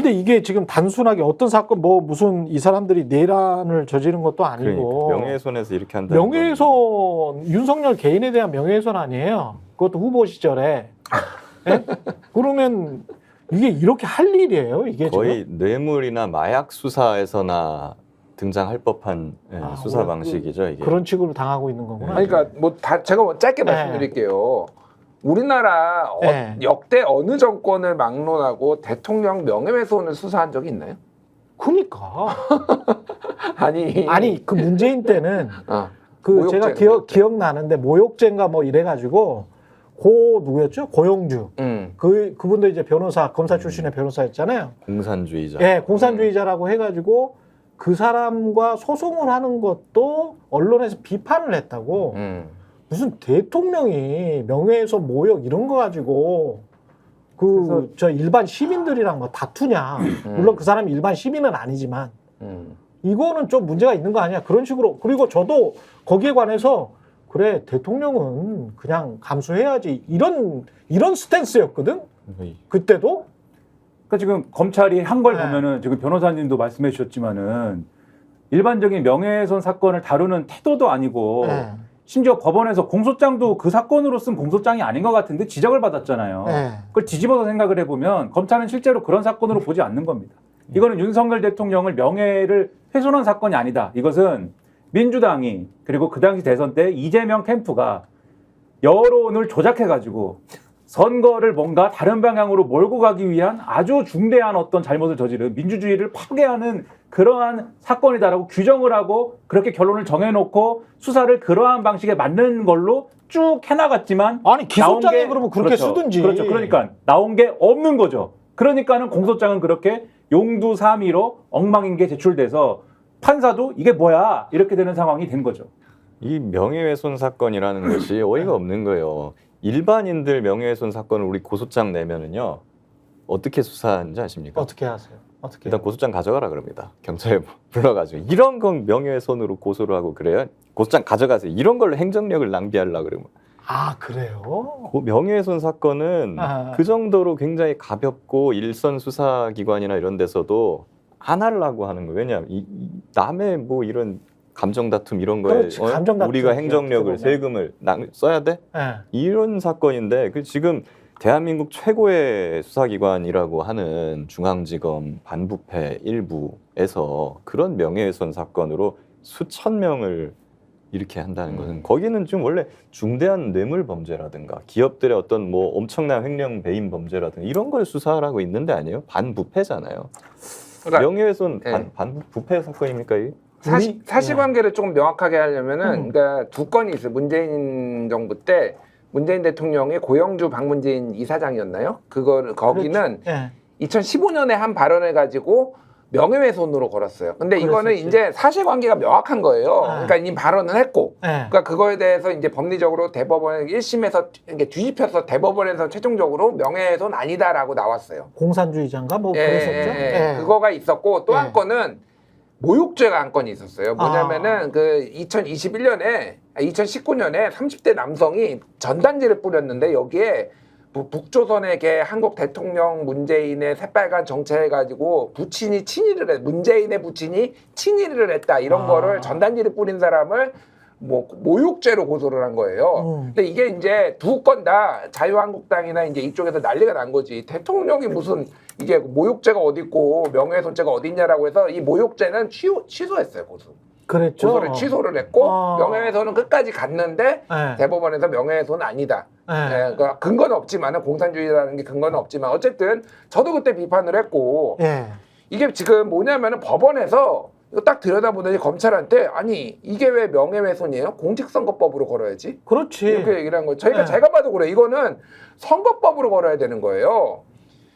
근데 이게 지금 단순하게 어떤 사건 뭐 무슨 이 사람들이 내란을 저지른 것도 아니고 그러니까 명예훼손에서 이렇게 한다. 명예훼손 윤석열 개인에 대한 명예훼손 아니에요. 그것도 후보 시절에. 예? 그러면 이게 이렇게 할 일이에요? 이게 거의 지금? 뇌물이나 마약 수사에서나 등장할 법한 수사 방식이죠. 이게. 그런 식으로 당하고 있는 거구나. 아니, 그러니까 뭐 제가 뭐 짧게 네. 말씀드릴게요. 우리나라 네. 역대 어느 정권을 막론하고 대통령 명예훼손을 수사한 적이 있나요? 그러니까 아니 그 문재인 때는 그 모욕죄, 제가 기억나는데 모욕죄인가 뭐 이래가지고 누구였죠? 고영주. 그분도 이제 변호사 검사 출신의 변호사였잖아요. 공산주의자. 예, 공산주의자라고 해가지고 그 사람과 소송을 하는 것도 언론에서 비판을 했다고. 무슨 대통령이 명예훼손 모욕 이런 거 가지고 저 일반 시민들이랑 뭐 다투냐. 물론 그 사람이 일반 시민은 아니지만 이거는 좀 문제가 있는 거 아니야. 그런 식으로. 그리고 저도 거기에 관해서 그래 대통령은 그냥 감수해야지 이런 스탠스였거든. 그때도. 그러니까 지금 검찰이 한 걸 보면은 지금 변호사님도 말씀해 주셨지만은 일반적인 명예훼손 사건을 다루는 태도도 아니고 심지어 법원에서 공소장도 그 사건으로 쓴 공소장이 아닌 것 같은데 지적을 받았잖아요. 그걸 뒤집어서 생각을 해보면 검찰은 실제로 그런 사건으로 보지 않는 겁니다. 이거는 윤석열 대통령을 명예를 훼손한 사건이 아니다. 이것은 민주당이 그리고 그 당시 대선 때 이재명 캠프가 여론을 조작해가지고 선거를 뭔가 다른 방향으로 몰고 가기 위한 아주 중대한 어떤 잘못을 저지른 민주주의를 파괴하는 그러한 사건이다라고 규정을 하고 그렇게 결론을 정해놓고 수사를 그러한 방식에 맞는 걸로 쭉 해나갔지만 아니 기소장에 그러면 그렇게 그렇죠. 쓰든지. 그렇죠. 그러니까 나온 게 없는 거죠. 그러니까는 공소장은 그렇게 용두사미로 엉망인 게 제출돼서 판사도 이게 뭐야 이렇게 되는 상황이 된 거죠. 이 명예훼손 사건이라는 것이 어이가 없는 거예요. 일반인들 명예훼손 사건을 우리 고소장 내면은요 어떻게 수사하는지 아십니까? 어떻게 하세요? 어떻게? 일단 고소장 가져가라 그럽니다. 경찰에 불러가지고 이런 건 명예훼손으로 고소를 하고 그래요. 고소장 가져가세요. 이런 걸로 행정력을 낭비하려고 그러면. 아 그래요? 명예훼손 사건은 그 정도로 굉장히 가볍고 일선 수사기관이나 이런 데서도 안 하려고 하는 거예요. 왜냐하면 남의 뭐 이런 감정 다툼 이런 거에 그렇지, 감정 다툼 우리가 행정력을 세금을 써야 돼? 이런 사건인데 지금 대한민국 최고의 수사기관이라고 하는 중앙지검 반부패 일부에서 그런 명예훼손 사건으로 수천 명을 이렇게 한다는 것은 거기는 지금 원래 중대한 뇌물 범죄라든가 기업들의 어떤 뭐 엄청난 횡령 배임 범죄라든가 이런 걸 수사하라고 있는데 아니에요? 반부패잖아요. 그러니까 명예훼손 반부패 사건입니까 이게? 사실관계를 조금 명확하게 하려면은 그러니까 두 건이 있어요. 문재인 정부 때 문재인 대통령이 고영주 박문재인 이사장이었나요? 거기는 2015년에 한 발언을 가지고 명예훼손으로 걸었어요. 근데 이거는 이제 사실관계가 명확한 거예요. 그러니까 이 발언을 했고, 그러니까 그거에 대해서 이제 법리적으로 대법원 1심에서 이게 뒤집혀서 대법원에서 최종적으로 명예훼손 아니다라고 나왔어요. 공산주의자인가 뭐 그랬었죠. 그거가 있었고 또 한 건은 모욕죄가 한 건이 있었어요. 뭐냐면은 그 2019년에 30대 남성이 전단지를 뿌렸는데 여기에 북조선의 한국 대통령 문재인의 새빨간 정체해가지고 부친이 친일을 해 문재인의 부친이 친일을 했다 이런 거를 전단지를 뿌린 사람을 뭐 모욕죄로 고소를 한 거예요. 근데 이게 이제 두 건 다 자유한국당이나 이제 이쪽에서 난리가 난 거지. 대통령이 무슨 이게 모욕죄가 어디 있고 명예훼손죄가 어디 있냐라고 해서 이 모욕죄는 취소했어요 고소. 그랬죠. 고소를 취소를 했고 명예훼손은 끝까지 갔는데 대법원에서 명예훼손은 아니다. 그러니까 근거는 없지만은 공산주의라는 게 근거는 없지만 어쨌든 저도 그때 비판을 했고 이게 지금 뭐냐면은 법원에서 이거 딱 들여다보더니 검찰한테 아니 이게 왜 명예훼손이에요? 공직선거법으로 걸어야지. 그렇지. 이렇게 얘기를 한 거예요. 제가 봐도 그래. 이거는 선거법으로 걸어야 되는 거예요.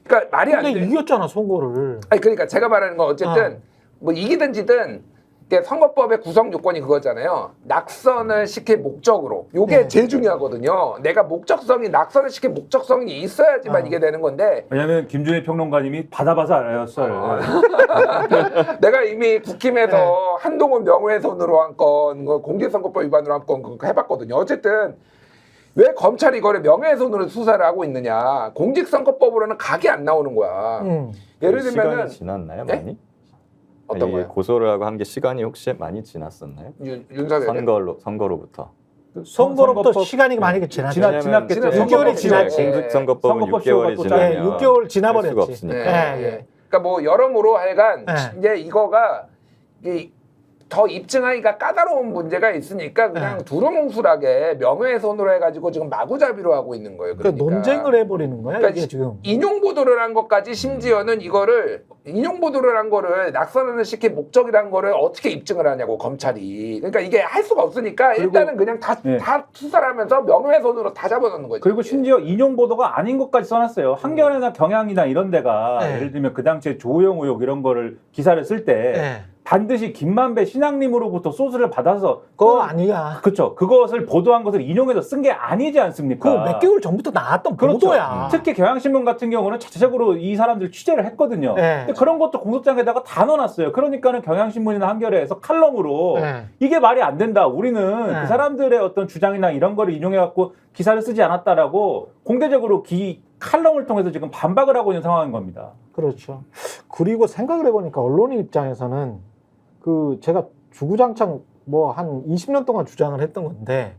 그러니까 말이 안 돼. 근데 이겼잖아 선거를. 아니 그러니까 제가 말하는 건 어쨌든 뭐 이기든 지든 선거법의 구성 요건이 그거잖아요. 낙선을 시킬 목적으로. 요게 제일 중요하거든요. 내가 낙선을 시킬 목적성이 있어야지만 이게 되는 건데. 왜냐하면 김준일 평론가님이 받아봐서 알아요, 썰. 내가 이미 국힘에서 한동훈 명예훼손으로 한 건, 공직선거법 위반으로 한 건 그거 해봤거든요. 어쨌든 왜 검찰이 이거를 명예훼손으로 수사를 하고 있느냐. 공직선거법으로는 각이 안 나오는 거야. 예를 들면은 시간이 지났나요, 네? 많이? 어떤 이게 거요? 고소를 하고 한 게 시간이 혹시 많이 지났었나요? 윤석열 선거로부터. 선거로부터 선거법- 시간이 많이 지났죠. 지났겠죠. 지난 6개월이 지났지. 공직선거법은 선거법 6개월이 시효가 또 지나면 네, 6개월 할 수가 지나버렸지. 없으니까. 네. 예. 그러니까 뭐 여러모로 하여간 네. 이제 이거가 더 입증하기가 까다로운 문제가 있으니까 그냥 네. 두루뭉술하게 명예훼손으로 해가지고 지금 마구잡이로 하고 있는 거예요. 그러니까 논쟁을 해버리는 거야 그러니까 이게 지금. 인용 보도를 한 것까지 심지어는 이거를 인용 보도를 한 거를 낙선을 시킨 목적이란 거를 어떻게 입증을 하냐고 검찰이. 그러니까 이게 할 수가 없으니까 그리고- 일단은 그냥 다 수사를 하면서 명예훼손으로 다 잡아놓는 거죠. 그리고 심지어 인용 보도가 아닌 것까지 써놨어요. 한겨레나 경향이나 이런 데가 네. 예를 들면 그 당시에 조영 의혹 이런 거를 기사를 쓸 때 예. 반드시 김만배 신앙님으로부터 소스를 받아서 그거 아니야. 그렇죠. 그것을 보도한 것을 인용해서 쓴 게 아니지 않습니까? 그 몇 개월 전부터 나왔던 그렇죠. 보도야. 특히 경향신문 같은 경우는 자체적으로 이 사람들 취재를 했거든요. 네. 근데 그런 것도 공소장에다가 다 넣어놨어요. 그러니까는 경향신문이나 한겨레에서 칼럼으로 네. 이게 말이 안 된다. 우리는 네. 그 사람들의 어떤 주장이나 이런 거를 인용해갖고 기사를 쓰지 않았다라고 공개적으로 칼럼을 통해서 지금 반박을 하고 있는 상황인 겁니다. 그렇죠. 그리고 생각을 해보니까 언론인 입장에서는 제가 주구장창 뭐 한 20년 동안 주장을 했던 건데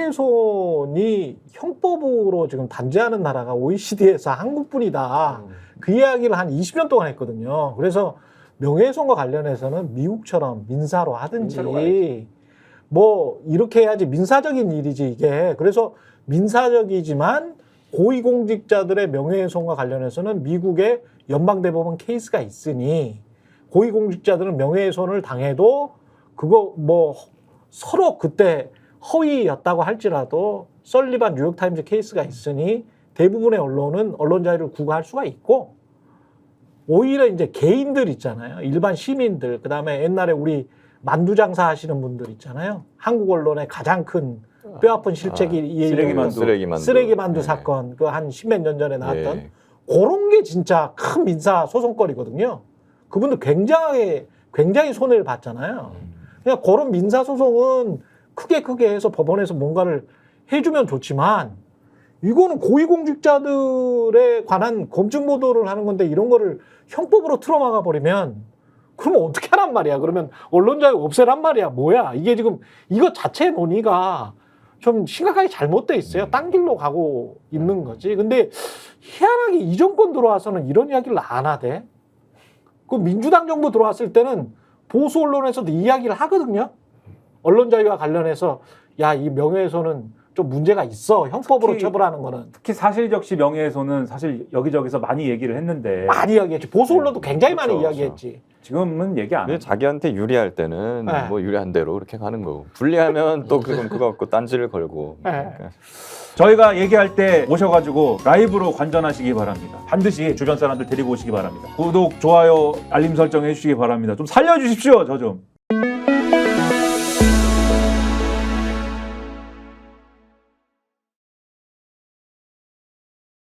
명예훼손이 형법으로 지금 단죄하는 나라가 OECD에서 한국뿐이다. 그 이야기를 한 20년 동안 했거든요. 그래서 명예훼손과 관련해서는 미국처럼 민사로 하든지 뭐 이렇게 해야지 민사적인 일이지 이게. 그래서 민사적이지만 고위공직자들의 명예훼손과 관련해서는 미국의 연방대법원 케이스가 있으니 고위공직자들은 명예훼손을 당해도 그거 뭐 서로 그때 허위였다고 할지라도 설리반 뉴욕타임즈 케이스가 있으니 대부분의 언론은 언론 자유를 구가할 수가 있고 오히려 이제 개인들 있잖아요. 일반 시민들 그다음에 옛날에 우리 만두 장사 하시는 분들 있잖아요. 한국 언론의 가장 큰 뼈아픈 실책이 쓰레기 만두 사건 그 한 십몇 년 전에 나왔던 그런 게 진짜 큰 민사 소송거리거든요. 그분들 굉장히 손해를 봤잖아요. 그냥 그런 민사 소송은 크게 해서 법원에서 뭔가를 해주면 좋지만 이거는 고위공직자들에 관한 검증 보도를 하는 건데 이런 거를 형법으로 틀어막아 버리면 그러면 어떻게 하란 말이야? 그러면 언론 자유 없애란 말이야? 뭐야? 이게 지금 이거 자체 논의가 좀 심각하게 잘못돼 있어요. 딴 길로 가고 있는 거지. 근데 희한하게 이 정권 들어와서는 이런 이야기를 안 하대. 그 민주당 정부 들어왔을 때는 보수 언론에서도 이야기를 하거든요. 언론 자유와 관련해서 야, 이 명예훼손은 좀 문제가 있어. 형법으로 처벌하는 거는. 특히 사실적시 명예훼손은 사실 여기저기서 많이 얘기를 했는데 많이 이야기했지. 보수 언론도 굉장히 많이 그렇죠, 이야기했지. 지금은 얘기 안 해요. 자기한테 유리할 때는 네. 뭐 유리한 대로 그렇게 가는 거고 불리하면 또 그건 그거 갖고 딴지를 걸고 네. 그러니까. 저희가 얘기할 때 오셔가지고 라이브로 관전하시기 바랍니다. 반드시 주변 사람들 데리고 오시기 바랍니다. 구독, 좋아요, 알림 설정 해주시기 바랍니다. 좀 살려주십시오. 저 좀.